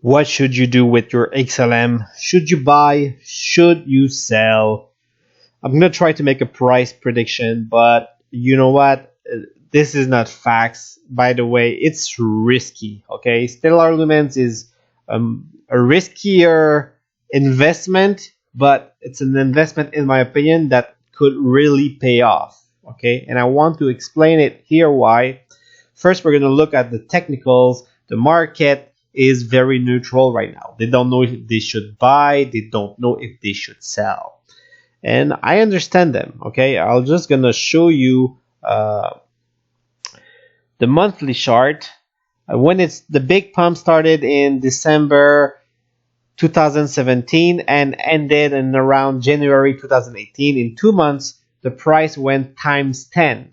What should you do with your XLM? Should you buy? Should you sell? I'm going to try to make a price prediction, but you know what? This is not facts. By the way, it's risky. Okay, Stellar Lumens is a riskier investment, but it's an investment, in my opinion, that could really pay off. Okay, and I want to explain it here why. First, we're going to look at the technicals. The market is very neutral right now. They don't know if they should buy. They don't know if they should sell. And I understand them. Okay, I'm just going to show you the monthly chart. When it's the big pump started in December 2017 and ended in around January 2018. In 2 months, the price went times 10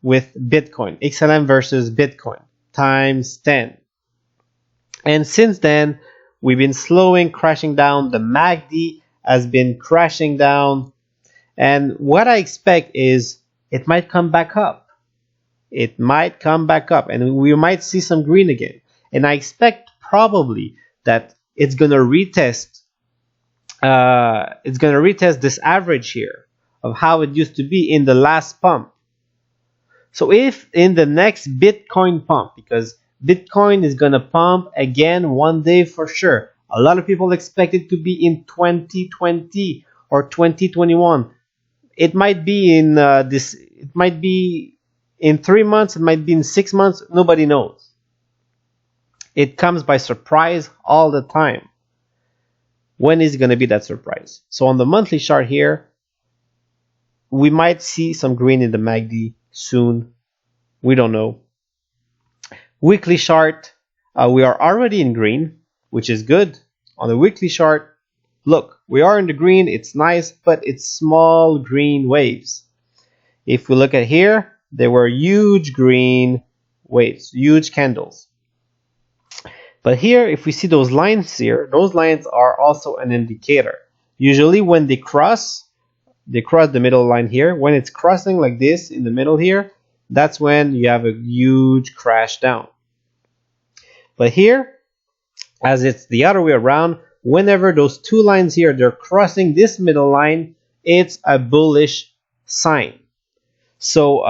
with Bitcoin. XLM versus Bitcoin times 10. And since then, we've been slowing, crashing down. The MACD has been crashing down. And what I expect is it might come back up. It might come back up and we might see some green again. And I expect probably that it's going to retest this average here of how it used to be in the last pump. So if in the next Bitcoin pump, because Bitcoin is going to pump again one day for sure. A lot of people expect it to be in 2020 or 2021. It might be in it might be in 3 months, it might be in 6 months, nobody knows. It comes by surprise all the time. When is it going to be that surprise? So on the monthly chart here, we might see some green in the MACD soon. We don't know. Weekly chart, we are already in green, which is good. On the weekly chart, look, we are in the green. It's nice, but it's small green waves. If we look at here, there were huge green waves, huge candles. But here, if we see those lines here, those lines are also an indicator. Usually when they cross the middle line here. When it's crossing like this in the middle here, that's when you have a huge crash down. But here, as it's the other way around, whenever those two lines here, they're crossing this middle line, it's a bullish sign. So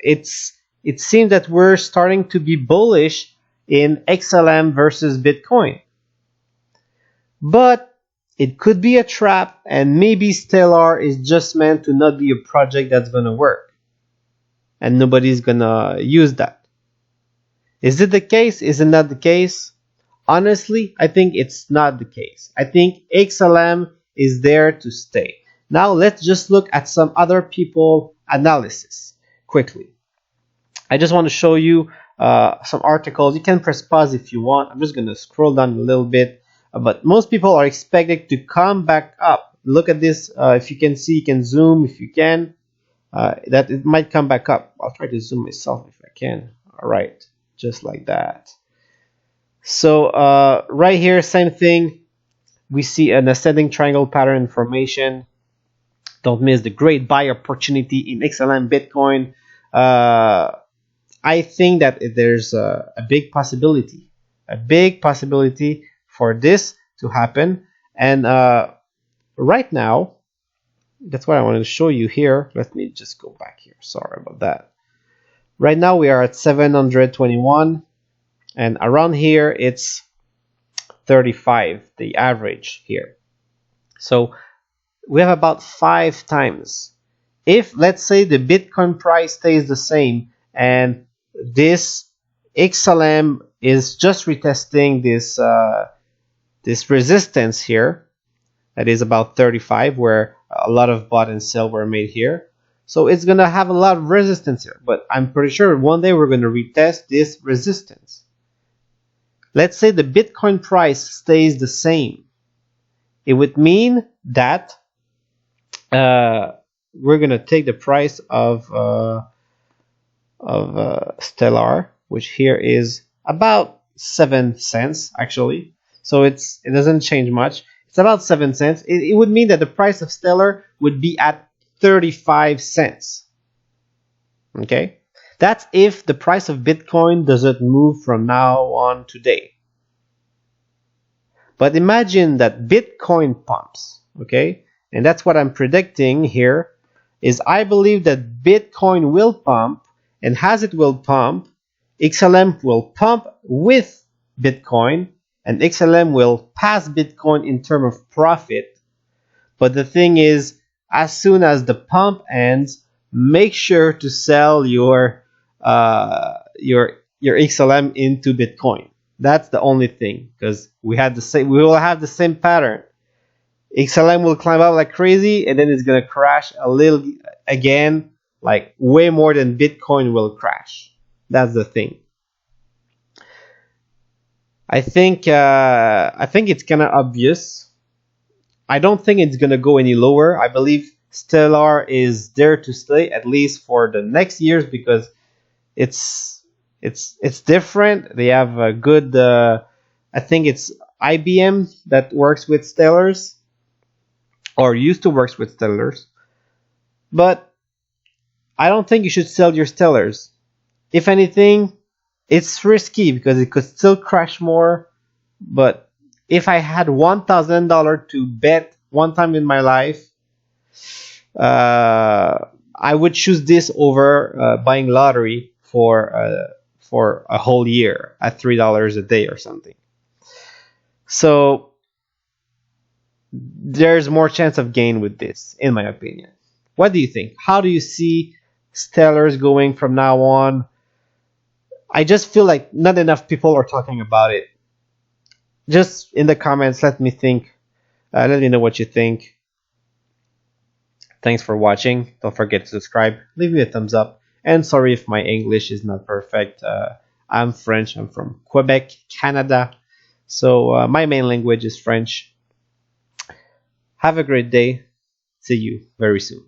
it seems that we're starting to be bullish in XLM versus Bitcoin. But it could be a trap, and maybe Stellar is just meant to not be a project that's going to work. And nobody's going to use that. Is it the case? Is it not the case? Honestly, I think it's not the case. I think XLM is there to stay. Now let's just look at some other people analysis quickly. I just want to show you some articles. You can press pause if you want. I'm just going to scroll down a little bit. But most people are expected to come back up. Look at this. If you can see, you can zoom if you can. That it might come back up. I'll try to zoom myself if I can. All right, just like that. So right here, same thing. We see an ascending triangle pattern formation. Don't miss the great buy opportunity in XLM Bitcoin. I think that there's a big possibility for this to happen. And right now, that's what I wanted to show you here. Let me just go back here. Sorry about that. Right now we are at 721, and around here it's 35, the average here. So we have about 5 times. If, let's say, the Bitcoin price stays the same and this XLM is just retesting this this resistance here, that is about 35, where a lot of bought and sell were made here. So it's going to have a lot of resistance here, but I'm pretty sure one day we're going to retest this resistance. Let's say the Bitcoin price stays the same. It would mean that we're going to take the price of Stellar, which here is about 7 cents actually. So it doesn't change much. It's about 7 cents. It would mean that the price of Stellar would be at 35 cents. Okay? That's if the price of Bitcoin doesn't move from now on today. But imagine that Bitcoin pumps, okay? And that's what I'm predicting here, is I believe that Bitcoin will pump, and as it will pump, XLM will pump with Bitcoin, and XLM will pass Bitcoin in terms of profit. But the thing is, as soon as the pump ends, make sure to sell your XLM into Bitcoin. That's the only thing, because we will have the same pattern. XLM will climb up like crazy, and then it's gonna crash a little again, like way more than Bitcoin will crash. That's the thing. I think it's kind of obvious. I don't think it's gonna go any lower. I believe Stellar is there to stay, at least for the next years, because it's different. They have a good. I think it's IBM that works with Stellars, or used to work with Stellars. But I don't think you should sell your Stellars. If anything, it's risky because it could still crash more. But if I had $1,000 to bet one time in my life, I would choose this over buying lottery for a whole year at $3 a day or something. So there's more chance of gain with this, in my opinion. What do you think? How do you see Stellars going from now on? I just feel like not enough people are talking about it. Just in the comments, let me know what you think. Thanks for watching. Don't forget to subscribe. Leave me a thumbs up. And sorry if my English is not perfect. I'm French. I'm from Quebec, Canada. So my main language is French. Have a great day. See you very soon.